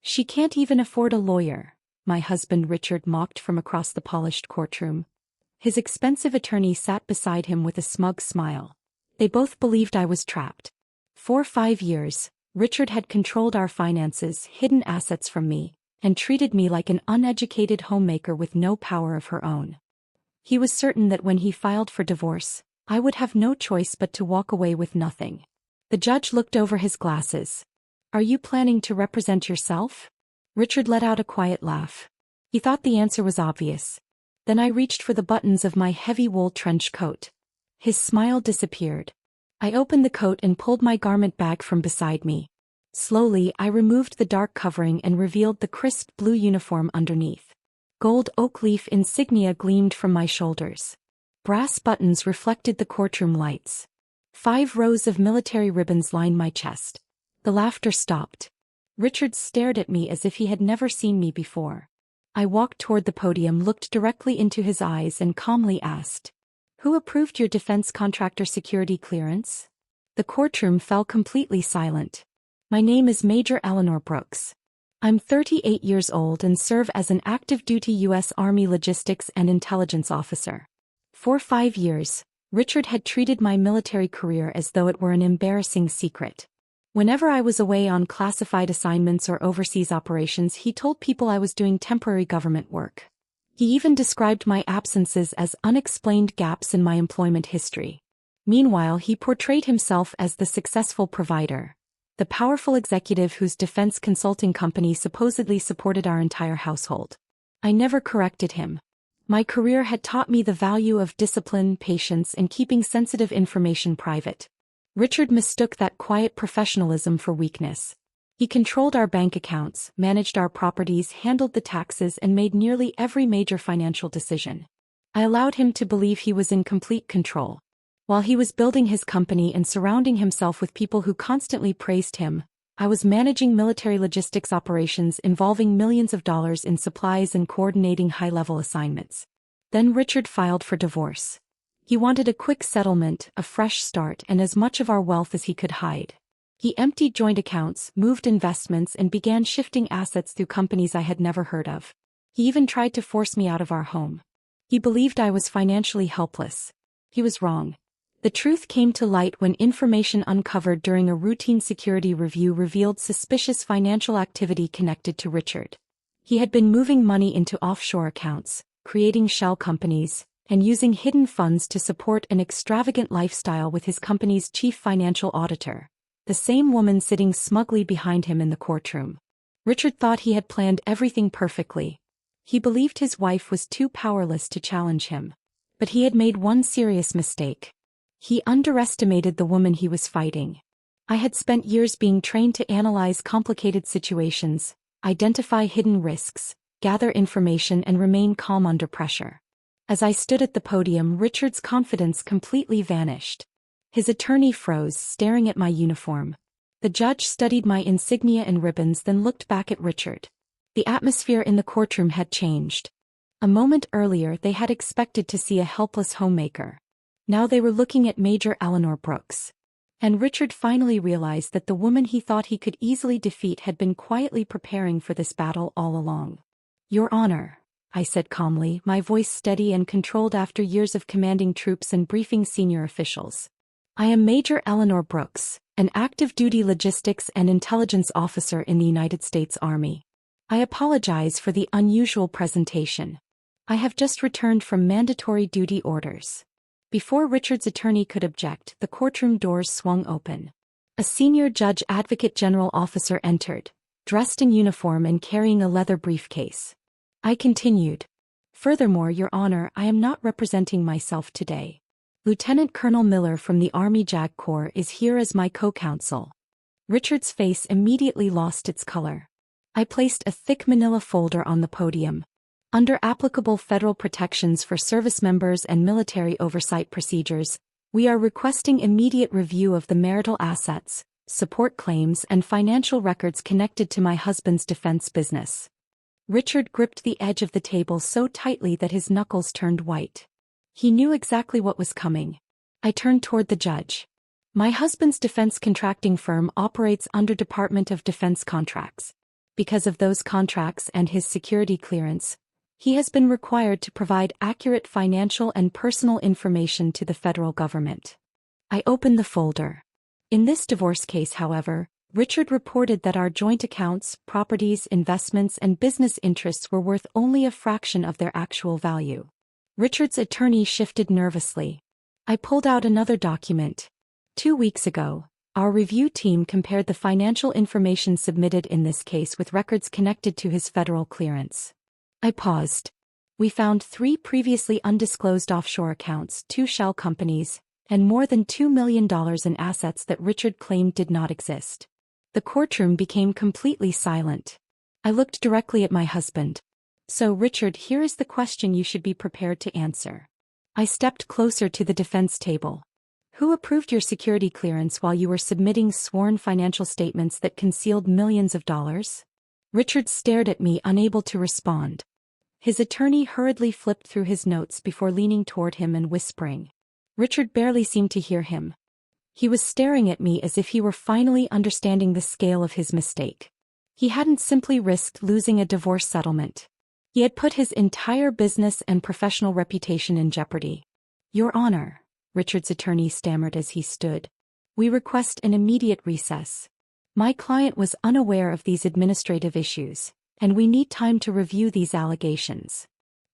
She can't even afford a lawyer, my husband Richard mocked from across the polished courtroom. His expensive attorney sat beside him with a smug smile. They both believed I was trapped. For 5 years, Richard had controlled our finances, hidden assets from me, and treated me like an uneducated homemaker with no power of her own. He was certain that when he filed for divorce, I would have no choice but to walk away with nothing. The judge looked over his glasses. Are you planning to represent yourself? Richard let out a quiet laugh. He thought the answer was obvious. Then I reached for the buttons of my heavy wool trench coat. His smile disappeared. I opened the coat and pulled my garment bag from beside me. Slowly, I removed the dark covering and revealed the crisp blue uniform underneath. Gold oak leaf insignia gleamed from my shoulders. Brass buttons reflected the courtroom lights. 5 rows of military ribbons lined my chest. The laughter stopped. Richard stared at me as if he had never seen me before. I walked toward the podium, looked directly into his eyes and calmly asked, "Who approved your defense contractor security clearance?" The courtroom fell completely silent. My name is Major Eleanor Brooks. I'm 38 years old and serve as an active-duty U.S. Army logistics and intelligence officer. For 5 years, Richard had treated my military career as though it were an embarrassing secret. Whenever I was away on classified assignments or overseas operations, he told people I was doing temporary government work. He even described my absences as unexplained gaps in my employment history. Meanwhile, he portrayed himself as the successful provider, the powerful executive whose defense consulting company supposedly supported our entire household. I never corrected him. My career had taught me the value of discipline, patience, and keeping sensitive information private. Richard mistook that quiet professionalism for weakness. He controlled our bank accounts, managed our properties, handled the taxes, and made nearly every major financial decision. I allowed him to believe he was in complete control. While he was building his company and surrounding himself with people who constantly praised him, I was managing military logistics operations involving millions of dollars in supplies and coordinating high-level assignments. Then Richard filed for divorce. He wanted a quick settlement, a fresh start, and as much of our wealth as he could hide. He emptied joint accounts, moved investments, and began shifting assets through companies I had never heard of. He even tried to force me out of our home. He believed I was financially helpless. He was wrong. The truth came to light when information uncovered during a routine security review revealed suspicious financial activity connected to Richard. He had been moving money into offshore accounts, creating shell companies, and using hidden funds to support an extravagant lifestyle with his company's chief financial auditor, the same woman sitting smugly behind him in the courtroom. Richard thought he had planned everything perfectly. He believed his wife was too powerless to challenge him. But he had made one serious mistake. He underestimated the woman he was fighting. I had spent years being trained to analyze complicated situations, identify hidden risks, gather information, and remain calm under pressure. As I stood at the podium, Richard's confidence completely vanished. His attorney froze, staring at my uniform. The judge studied my insignia and ribbons, then looked back at Richard. The atmosphere in the courtroom had changed. A moment earlier, they had expected to see a helpless homemaker. Now they were looking at Major Eleanor Brooks. And Richard finally realized that the woman he thought he could easily defeat had been quietly preparing for this battle all along. "Your Honor," I said calmly, my voice steady and controlled after years of commanding troops and briefing senior officials. "I am Major Eleanor Brooks, an active-duty logistics and intelligence officer in the United States Army. I apologize for the unusual presentation. I have just returned from mandatory duty orders." Before Richard's attorney could object, the courtroom doors swung open. A senior judge advocate general officer entered, dressed in uniform and carrying a leather briefcase. I continued. "Furthermore, Your Honor, I am not representing myself today. Lieutenant Colonel Miller from the Army JAG Corps is here as my co-counsel." Richard's face immediately lost its color. I placed a thick manila folder on the podium. Under applicable federal protections for service members and military oversight procedures, we are requesting immediate review of the marital assets, support claims, and financial records connected to my husband's defense business. Richard gripped the edge of the table so tightly that his knuckles turned white. He knew exactly what was coming. I turned toward the judge. "My husband's defense contracting firm operates under Department of Defense contracts. Because of those contracts and his security clearance, he has been required to provide accurate financial and personal information to the federal government. I opened the folder. In this divorce case, however, Richard reported that our joint accounts, properties, investments, and business interests were worth only a fraction of their actual value. Richard's attorney shifted nervously. I pulled out another document. 2 weeks ago, our review team compared the financial information submitted in this case with records connected to his federal clearance. I paused. We found 3 previously undisclosed offshore accounts, 2 shell companies, and more than $2 million in assets that Richard claimed did not exist. The courtroom became completely silent. I looked directly at my husband. So, Richard, here is the question you should be prepared to answer. I stepped closer to the defense table. Who approved your security clearance while you were submitting sworn financial statements that concealed millions of dollars? Richard stared at me, unable to respond. His attorney hurriedly flipped through his notes before leaning toward him and whispering. Richard barely seemed to hear him. He was staring at me as if he were finally understanding the scale of his mistake. He hadn't simply risked losing a divorce settlement. He had put his entire business and professional reputation in jeopardy. Your Honor, Richard's attorney stammered as he stood. We request an immediate recess. My client was unaware of these administrative issues, and we need time to review these allegations.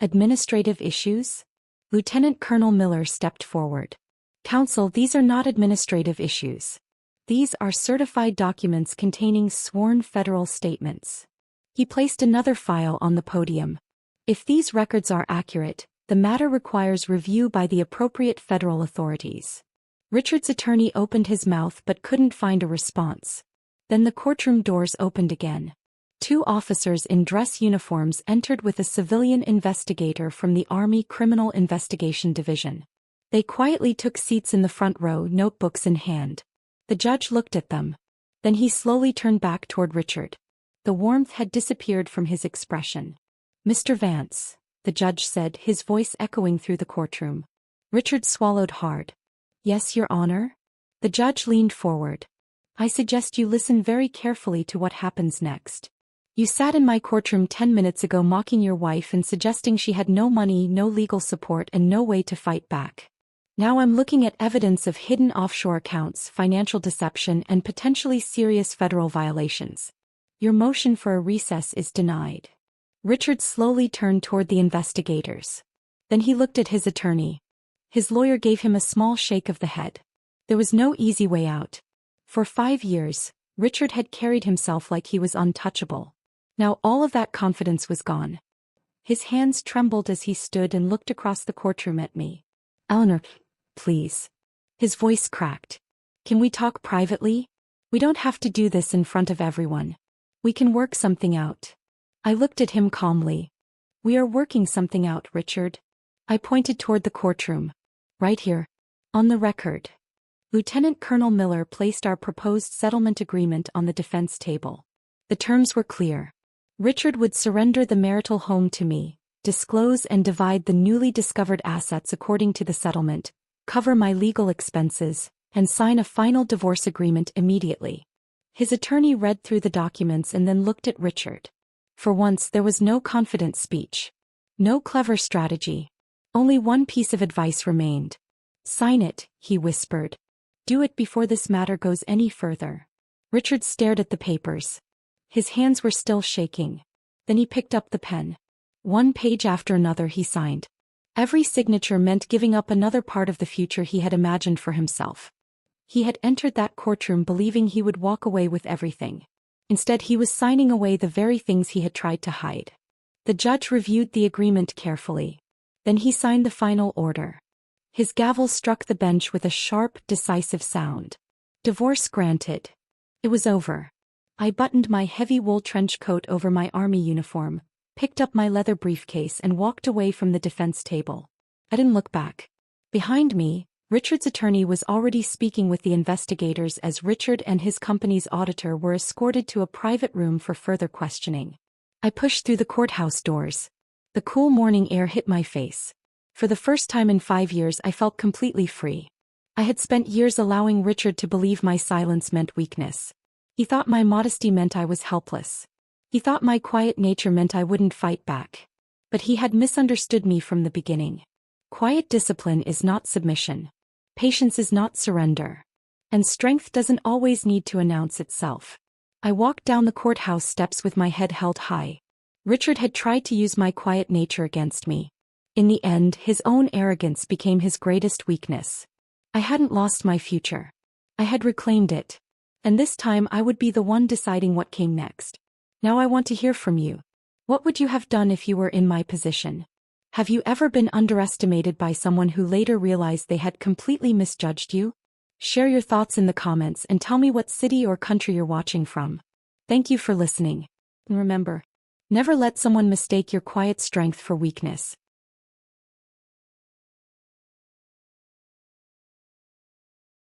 Administrative issues? Lieutenant Colonel Miller stepped forward. Counsel, these are not administrative issues. These are certified documents containing sworn federal statements. He placed another file on the podium. If these records are accurate, the matter requires review by the appropriate federal authorities. Richard's attorney opened his mouth but couldn't find a response. Then the courtroom doors opened again. 2 officers in dress uniforms entered with a civilian investigator from the Army Criminal Investigation Division. They quietly took seats in the front row, notebooks in hand. The judge looked at them. Then he slowly turned back toward Richard. The warmth had disappeared from his expression. Mr. Vance, the judge said, his voice echoing through the courtroom. Richard swallowed hard. Yes, Your Honor? The judge leaned forward. I suggest you listen very carefully to what happens next. You sat in my courtroom 10 minutes ago mocking your wife and suggesting she had no money, no legal support, and no way to fight back. Now I'm looking at evidence of hidden offshore accounts, financial deception, and potentially serious federal violations. Your motion for a recess is denied. Richard slowly turned toward the investigators. Then he looked at his attorney. His lawyer gave him a small shake of the head. There was no easy way out. For 5 years, Richard had carried himself like he was untouchable. Now all of that confidence was gone. His hands trembled as he stood and looked across the courtroom at me. Eleanor, please. His voice cracked. Can we talk privately? We don't have to do this in front of everyone. We can work something out. I looked at him calmly. We are working something out, Richard. I pointed toward the courtroom. Right here. On the record. Lieutenant Colonel Miller placed our proposed settlement agreement on the defense table. The terms were clear. Richard would surrender the marital home to me, disclose and divide the newly discovered assets according to the settlement, cover my legal expenses, and sign a final divorce agreement immediately. His attorney read through the documents and then looked at Richard. For once there was no confident speech. No clever strategy. Only one piece of advice remained. Sign it, he whispered. Do it before this matter goes any further. Richard stared at the papers. His hands were still shaking. Then he picked up the pen. One page after another he signed. Every signature meant giving up another part of the future he had imagined for himself. He had entered that courtroom believing he would walk away with everything. Instead, he was signing away the very things he had tried to hide. The judge reviewed the agreement carefully. Then he signed the final order. His gavel struck the bench with a sharp, decisive sound. Divorce granted. It was over. I buttoned my heavy wool trench coat over my army uniform, picked up my leather briefcase and walked away from the defense table. I didn't look back. Behind me, Richard's attorney was already speaking with the investigators as Richard and his company's auditor were escorted to a private room for further questioning. I pushed through the courthouse doors. The cool morning air hit my face. For the first time in 5 years I felt completely free. I had spent years allowing Richard to believe my silence meant weakness. He thought my modesty meant I was helpless. He thought my quiet nature meant I wouldn't fight back. But he had misunderstood me from the beginning. Quiet discipline is not submission. Patience is not surrender. And strength doesn't always need to announce itself. I walked down the courthouse steps with my head held high. Richard had tried to use my quiet nature against me. In the end, his own arrogance became his greatest weakness. I hadn't lost my future. I had reclaimed it. And this time I would be the one deciding what came next. Now I want to hear from you. What would you have done if you were in my position? Have you ever been underestimated by someone who later realized they had completely misjudged you? Share your thoughts in the comments and tell me what city or country you're watching from. Thank you for listening. And remember, never let someone mistake your quiet strength for weakness.